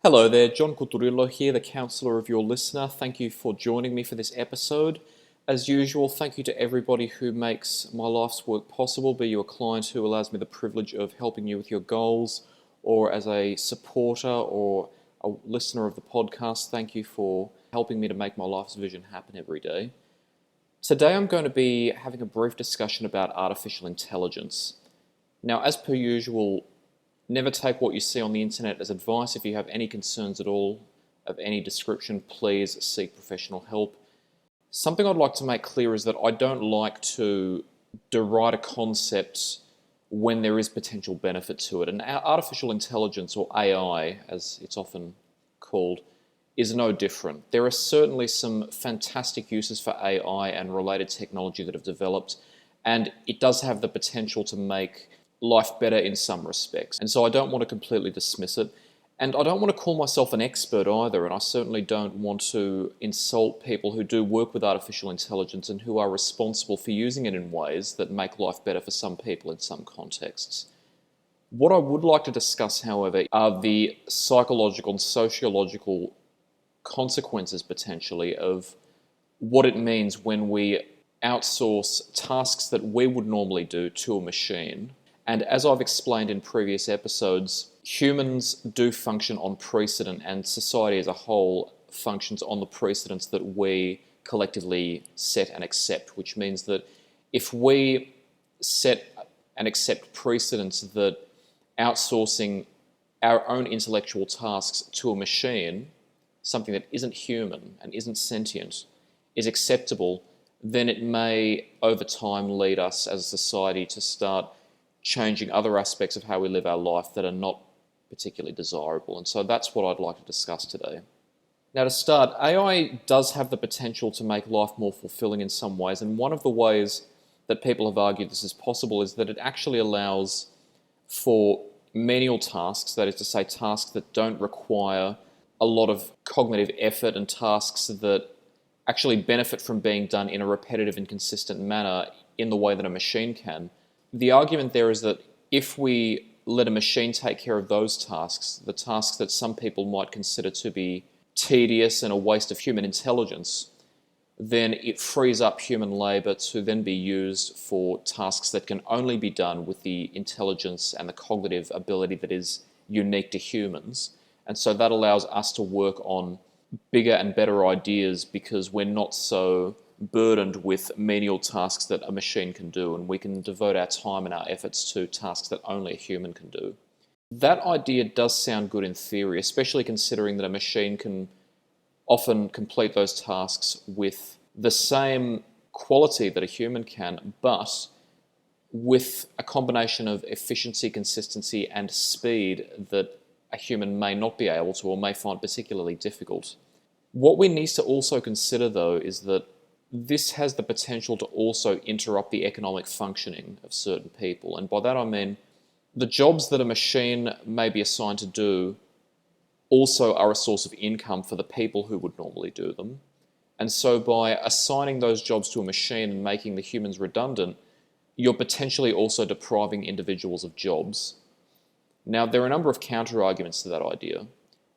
Hello there, John Coturillo here, the counsellor of your listener. Thank you for joining me for this episode. As usual, thank you to everybody who makes my life's work possible, be you a client who allows me the privilege of helping you with your goals, or as a supporter or a listener of the podcast. Thank you for helping me to make my life's vision happen every day. Today I'm going to be having a brief discussion about artificial intelligence. Now, as per usual, never take what you see on the internet as advice. If you have any concerns at all of any description, please seek professional help. Something I'd like to make clear is that I don't like to deride a concept when there is potential benefit to it. And artificial intelligence, or AI as it's often called, is no different. There are certainly some fantastic uses for AI and related technology that have developed, and it does have the potential to make life better in some respects. And so I don't want to completely dismiss it. And I don't want to call myself an expert either, and I certainly don't want to insult people who do work with artificial intelligence and who are responsible for using it in ways that make life better for some people in some contexts. What I would like to discuss, however, are the psychological and sociological consequences, potentially, of what it means when we outsource tasks that we would normally do to a machine. And as I've explained in previous episodes, humans do function on precedent, and society as a whole functions on the precedents that we collectively set and accept, which means that if we set and accept precedents that outsourcing our own intellectual tasks to a machine, something that isn't human and isn't sentient, is acceptable, then it may over time lead us as a society to start changing other aspects of how we live our life that are not particularly desirable. And so that's what I'd like to discuss today. Now, to start, AI does have the potential to make life more fulfilling in some ways, and one of the ways that people have argued this is possible is that it actually allows for menial tasks, that is to say tasks that don't require a lot of cognitive effort and tasks that actually benefit from being done in a repetitive and consistent manner in the way that a machine can. The argument there is that if we let a machine take care of those tasks, the tasks that some people might consider to be tedious and a waste of human intelligence, then it frees up human labor to then be used for tasks that can only be done with the intelligence and the cognitive ability that is unique to humans. And so that allows us to work on bigger and better ideas because we're not so burdened with menial tasks that a machine can do, and we can devote our time and our efforts to tasks that only a human can do. That idea does sound good in theory, especially considering that a machine can often complete those tasks with the same quality that a human can, but with a combination of efficiency, consistency, and speed that a human may not be able to or may find particularly difficult. What we need to also consider, though, is that this has the potential to also interrupt the economic functioning of certain people. And by that I mean the jobs that a machine may be assigned to do also are a source of income for the people who would normally do them. And so by assigning those jobs to a machine and making the humans redundant, you're potentially also depriving individuals of jobs. Now, there are a number of counter-arguments to that idea.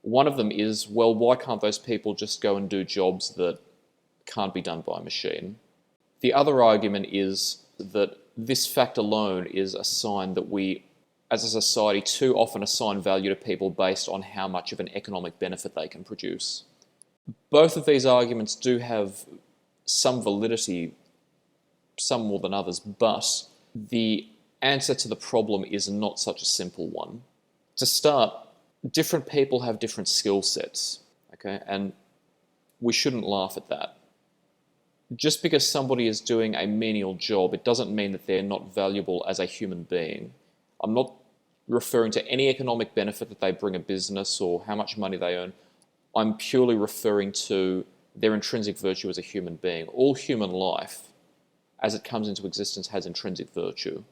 One of them is, well, why can't those people just go and do jobs that can't be done by a machine? The other argument is that this fact alone is a sign that we, as a society, too often assign value to people based on how much of an economic benefit they can produce. Both of these arguments do have some validity, some more than others, but the answer to the problem is not such a simple one. To start, different people have different skill sets, okay, and we shouldn't laugh at that. Just because somebody is doing a menial job, it doesn't mean that they're not valuable as a human being. I'm not referring to any economic benefit that they bring a business or how much money they earn. I'm purely referring to their intrinsic virtue as a human being. All human life, as it comes into existence, has intrinsic virtue.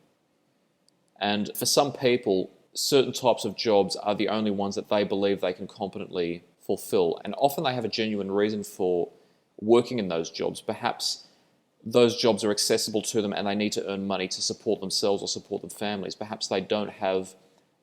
And for some people, certain types of jobs are the only ones that they believe they can competently fulfill. And often they have a genuine reason for working in those jobs. Perhaps those jobs are accessible to them and they need to earn money to support themselves or support their families. Perhaps they don't have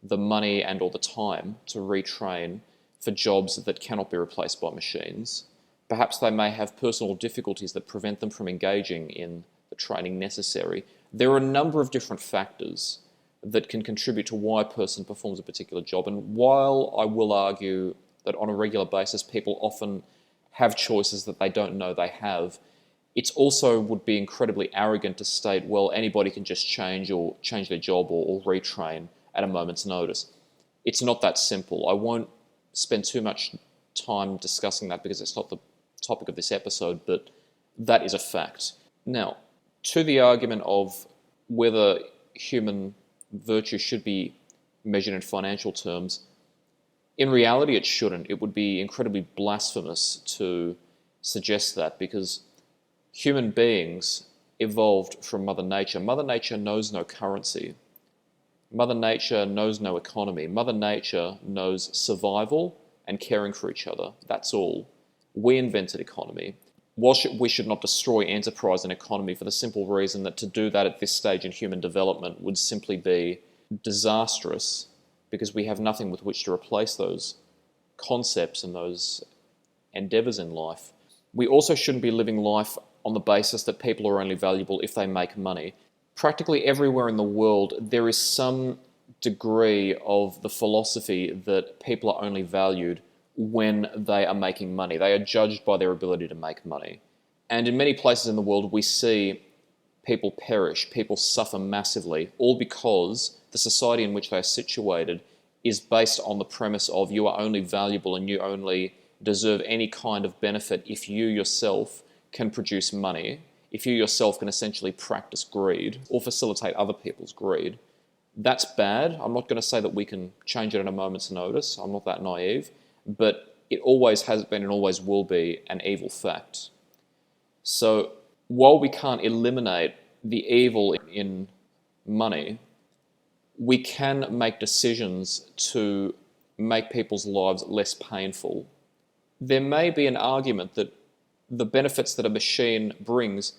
the money and or the time to retrain for jobs that cannot be replaced by machines. Perhaps they may have personal difficulties that prevent them from engaging in the training necessary. There are a number of different factors that can contribute to why a person performs a particular job. And while I will argue that on a regular basis people often have choices that they don't know they have, it also would be incredibly arrogant to state, well, anybody can just change their job or retrain at a moment's notice. It's not that simple. I won't spend too much time discussing that because it's not the topic of this episode, but that is a fact. Now, to the argument of whether human virtue should be measured in financial terms, in reality it shouldn't. It would be incredibly blasphemous to suggest that, because human beings evolved from Mother Nature. Mother Nature knows no currency. Mother Nature knows no economy. Mother Nature knows survival and caring for each other. That's all. We invented economy. While we should not destroy enterprise and economy, for the simple reason that to do that at this stage in human development would simply be disastrous, because we have nothing with which to replace those concepts and those endeavors in life. We also shouldn't be living life on the basis that people are only valuable if they make money. Practically everywhere in the world, there is some degree of the philosophy that people are only valued when they are making money. They are judged by their ability to make money. And in many places in the world, we see people perish, people suffer massively, all because the society in which they are situated is based on the premise of you are only valuable and you only deserve any kind of benefit if you yourself can produce money, if you yourself can essentially practice greed or facilitate other people's greed. That's bad. I'm not going to say that we can change it at a moment's notice. I'm not that naive. But it always has been and always will be an evil fact. So while we can't eliminate the evil in money, we can make decisions to make people's lives less painful. There may be an argument that the benefits that a machine brings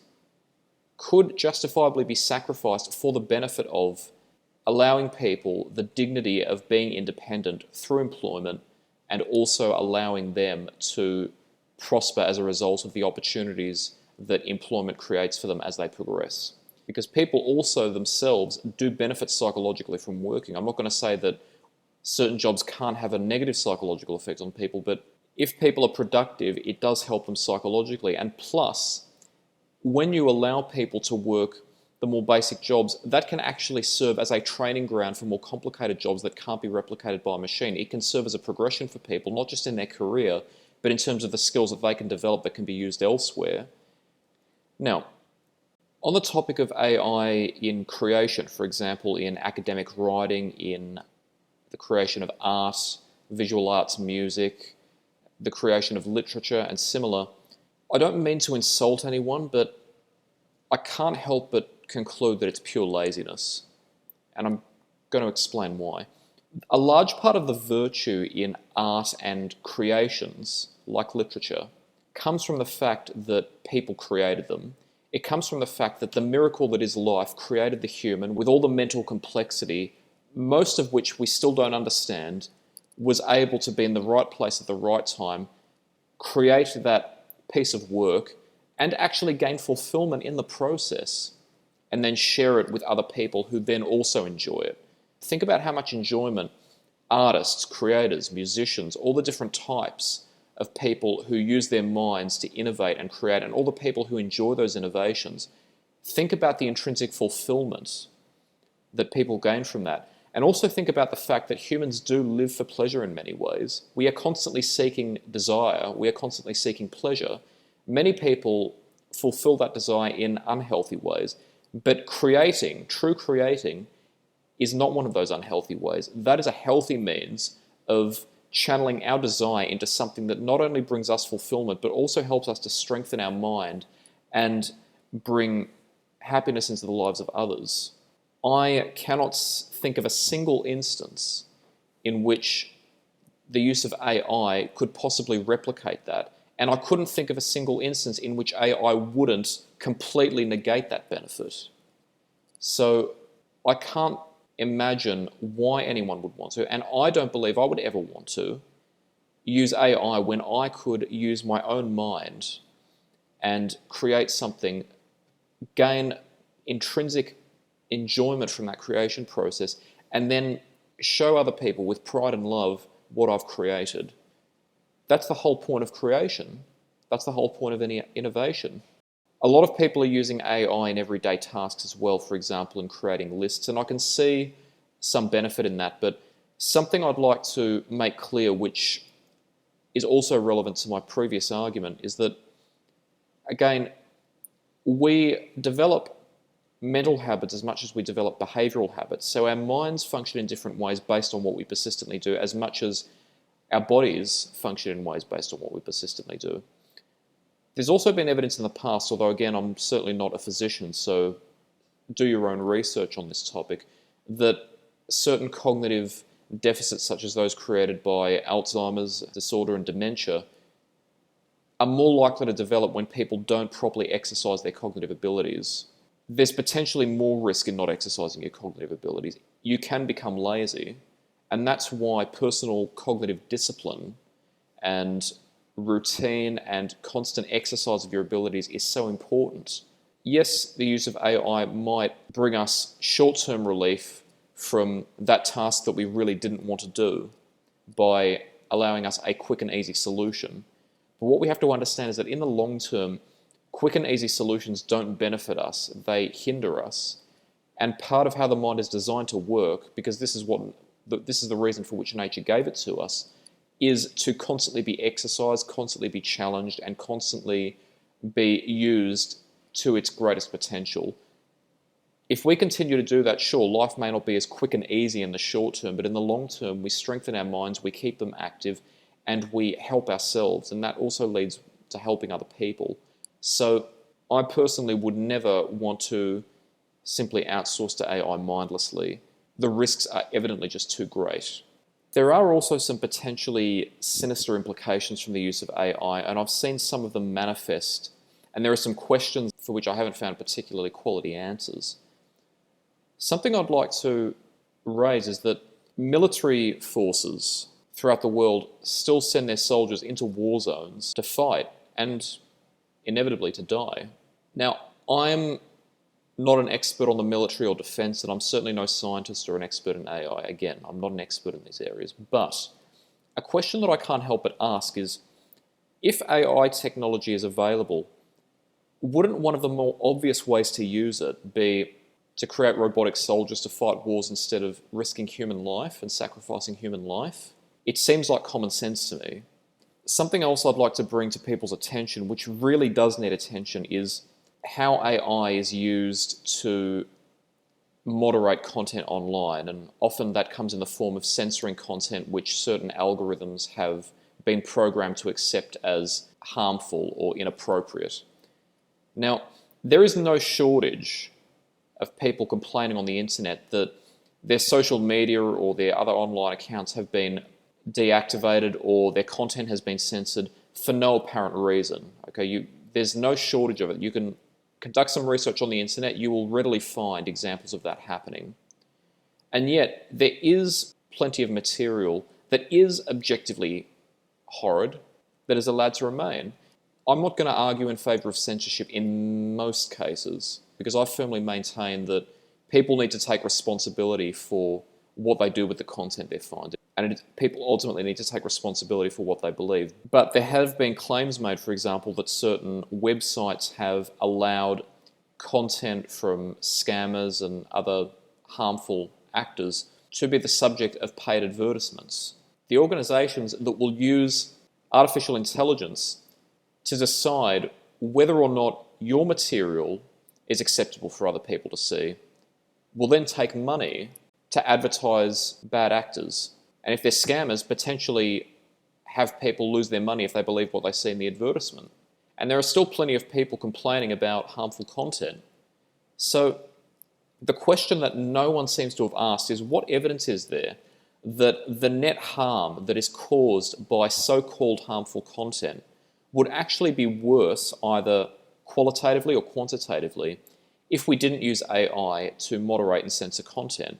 could justifiably be sacrificed for the benefit of allowing people the dignity of being independent through employment, and also allowing them to prosper as a result of the opportunities that employment creates for them as they progress. Because people also themselves do benefit psychologically from working. I'm not going to say that certain jobs can't have a negative psychological effect on people, but if people are productive, it does help them psychologically. And plus, when you allow people to work the more basic jobs, that can actually serve as a training ground for more complicated jobs that can't be replicated by a machine. It can serve as a progression for people, not just in their career, but in terms of the skills that they can develop that can be used elsewhere. Now, on the topic of AI in creation, for example, in academic writing, in the creation of art, visual arts, music, the creation of literature and similar, I don't mean to insult anyone, but I can't help but conclude that it's pure laziness. And I'm going to explain why. A large part of the virtue in art and creations, like literature, comes from the fact that people created them. It comes from the fact that the miracle that is life created the human with all the mental complexity, most of which we still don't understand, was able to be in the right place at the right time, create that piece of work, and actually gain fulfillment in the process, and then share it with other people who then also enjoy it. Think about how much enjoyment artists, creators, musicians, all the different types of people who use their minds to innovate and create, and all the people who enjoy those innovations, think about the intrinsic fulfillment that people gain from that. And also think about the fact that humans do live for pleasure in many ways. We are constantly seeking desire. We are constantly seeking pleasure. Many people fulfill that desire in unhealthy ways. But creating, true creating, is not one of those unhealthy ways. That is a healthy means of channeling our desire into something that not only brings us fulfillment, but also helps us to strengthen our mind and bring happiness into the lives of others. I cannot think of a single instance in which the use of AI could possibly replicate that. And I couldn't think of a single instance in which AI wouldn't completely negate that benefit. So I can't imagine why anyone would want to, and I don't believe I would ever want to, use AI when I could use my own mind and create something, gain intrinsic enjoyment from that creation process, and then show other people with pride and love what I've created. That's the whole point of creation. That's the whole point of any innovation. A lot of people are using AI in everyday tasks as well, for example, in creating lists, and I can see some benefit in that, but something I'd like to make clear, which is also relevant to my previous argument, is that, again, we develop mental habits as much as we develop behavioral habits. So our minds function in different ways based on what we persistently do, as much as our bodies function in ways based on what we persistently do. There's also been evidence in the past, although again, I'm certainly not a physician, so do your own research on this topic, that certain cognitive deficits, such as those created by Alzheimer's disorder and dementia, are more likely to develop when people don't properly exercise their cognitive abilities. There's potentially more risk in not exercising your cognitive abilities. You can become lazy, and that's why personal cognitive discipline and routine and constant exercise of your abilities is so important. Yes, the use of AI might bring us short-term relief from that task that we really didn't want to do by allowing us a quick and easy solution. But what we have to understand is that in the long term, quick and easy solutions don't benefit us, they hinder us. And part of how the mind is designed to work, because this is the reason for which nature gave it to us, is to constantly be exercised, constantly be challenged, and constantly be used to its greatest potential. If we continue to do that, sure, life may not be as quick and easy in the short term, but in the long term, we strengthen our minds, we keep them active, and we help ourselves, and that also leads to helping other people. So I personally would never want to simply outsource to AI mindlessly. The risks are evidently just too great. There are also some potentially sinister implications from the use of AI, and I've seen some of them manifest, and there are some questions for which I haven't found particularly quality answers. Something I'd like to raise is that military forces throughout the world still send their soldiers into war zones to fight and inevitably to die. Now, I'm not an expert on the military or defense, and I'm certainly no scientist or an expert in AI. Again, I'm not an expert in these areas. But a question that I can't help but ask is, if AI technology is available, wouldn't one of the more obvious ways to use it be to create robotic soldiers to fight wars instead of risking human life and sacrificing human life? It seems like common sense to me. Something else I'd like to bring to people's attention, which really does need attention, is how AI is used to moderate content online, and often that comes in the form of censoring content which certain algorithms have been programmed to accept as harmful or inappropriate. Now, there is no shortage of people complaining on the internet that their social media or their other online accounts have been deactivated or their content has been censored for no apparent reason. Okay, there's no shortage of it. You can conduct some research on the internet, you will readily find examples of that happening. And yet, there is plenty of material that is objectively horrid that is allowed to remain. I'm not going to argue in favour of censorship in most cases, because I firmly maintain that people need to take responsibility for what they do with the content they find. And people ultimately need to take responsibility for what they believe. But there have been claims made, for example, that certain websites have allowed content from scammers and other harmful actors to be the subject of paid advertisements. The organisations that will use artificial intelligence to decide whether or not your material is acceptable for other people to see will then take money to advertise bad actors. And if they're scammers, potentially have people lose their money if they believe what they see in the advertisement. And there are still plenty of people complaining about harmful content. So the question that no one seems to have asked is, what evidence is there that the net harm that is caused by so-called harmful content would actually be worse, either qualitatively or quantitatively, if we didn't use AI to moderate and censor content?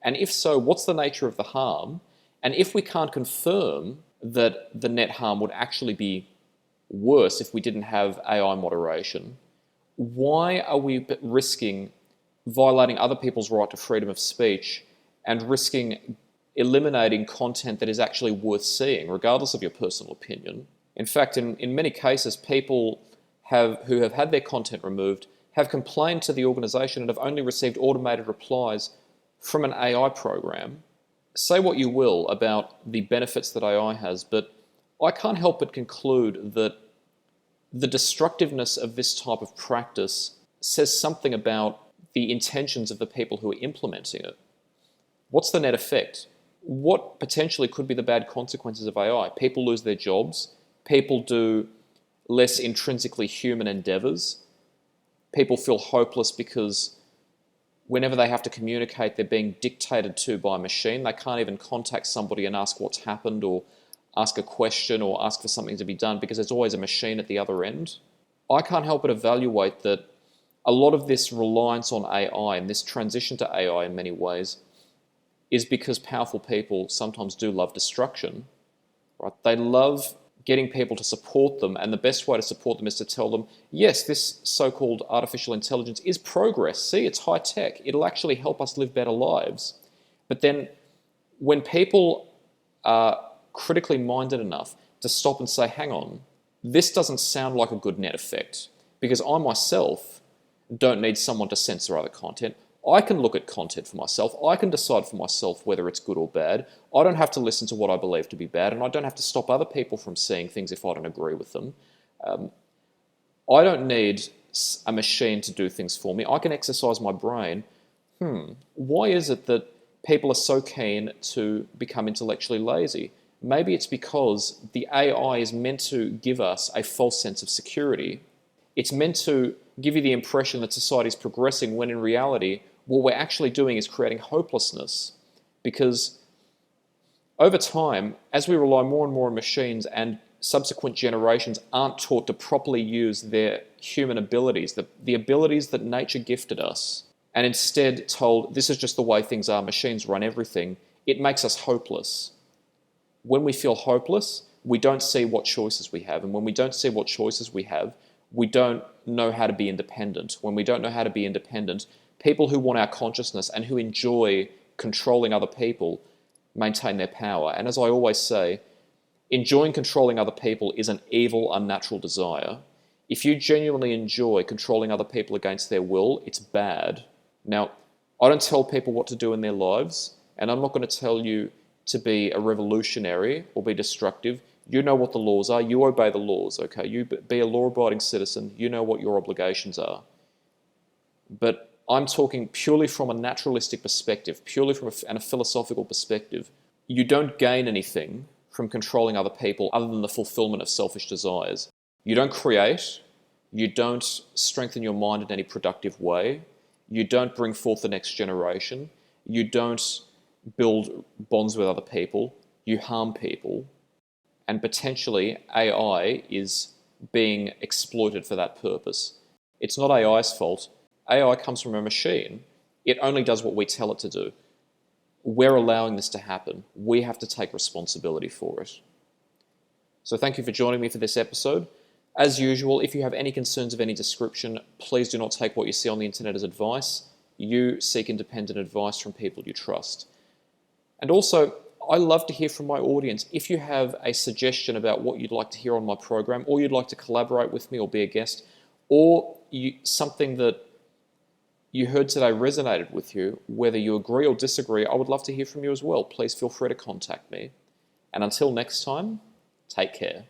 And if so, what's the nature of the harm? And if we can't confirm that the net harm would actually be worse if we didn't have AI moderation, why are we risking violating other people's right to freedom of speech and risking eliminating content that is actually worth seeing, regardless of your personal opinion? In fact, in many cases, people who have had their content removed have complained to the organization and have only received automated replies from an AI program. Say what you will about the benefits that AI has, but I can't help but conclude that the destructiveness of this type of practice says something about the intentions of the people who are implementing it. What's the net effect? What potentially could be the bad consequences of AI? People lose their jobs. People do less intrinsically human endeavors. People feel hopeless because whenever they have to communicate, they're being dictated to by a machine. They can't even contact somebody and ask what's happened or ask a question or ask for something to be done because there's always a machine at the other end. I can't help but evaluate that a lot of this reliance on AI and this transition to AI in many ways is because powerful people sometimes do love destruction. Right? They love getting people to support them, and the best way to support them is to tell them, yes, this so-called artificial intelligence is progress. See, it's high tech. It'll actually help us live better lives. But then when people are critically minded enough to stop and say, hang on, this doesn't sound like a good net effect, because I myself don't need someone to censor other content. I can look at content for myself. I can decide for myself whether it's good or bad. I don't have to listen to what I believe to be bad, and I don't have to stop other people from seeing things if I don't agree with them. I don't need a machine to do things for me. I can exercise my brain. Why is it that people are so keen to become intellectually lazy? Maybe it's because the AI is meant to give us a false sense of security. It's meant to give you the impression that society is progressing when in reality, what we're actually doing is creating hopelessness. Because over time, as we rely more and more on machines and subsequent generations aren't taught to properly use their human abilities, the abilities that nature gifted us, and instead told this is just the way things are, machines run everything, it makes us hopeless. When we feel hopeless, we don't see what choices we have. And when we don't see what choices we have, we don't know how to be independent. When we don't know how to be independent, people who want our consciousness and who enjoy controlling other people maintain their power. And as I always say, enjoying controlling other people is an evil, unnatural desire. If you genuinely enjoy controlling other people against their will, it's bad. Now, I don't tell people what to do in their lives, and I'm not going to tell you to be a revolutionary or be destructive. You know what the laws are. You obey the laws, okay? You be a law-abiding citizen. You know what your obligations are. But I'm talking purely from a naturalistic perspective, purely from a philosophical perspective. You don't gain anything from controlling other people other than the fulfillment of selfish desires. You don't create. You don't strengthen your mind in any productive way. You don't bring forth the next generation. You don't build bonds with other people. You harm people. And potentially AI is being exploited for that purpose. It's not AI's fault. AI comes from a machine. It only does what we tell it to do. We're allowing this to happen. We have to take responsibility for it. So thank you for joining me for this episode. As usual, if you have any concerns of any description, please do not take what you see on the internet as advice. You seek independent advice from people you trust. And also, I love to hear from my audience. If you have a suggestion about what you'd like to hear on my program, or you'd like to collaborate with me or be a guest, or something that you heard today resonated with you, whether you agree or disagree, I would love to hear from you as well. Please feel free to contact me. And until next time, take care.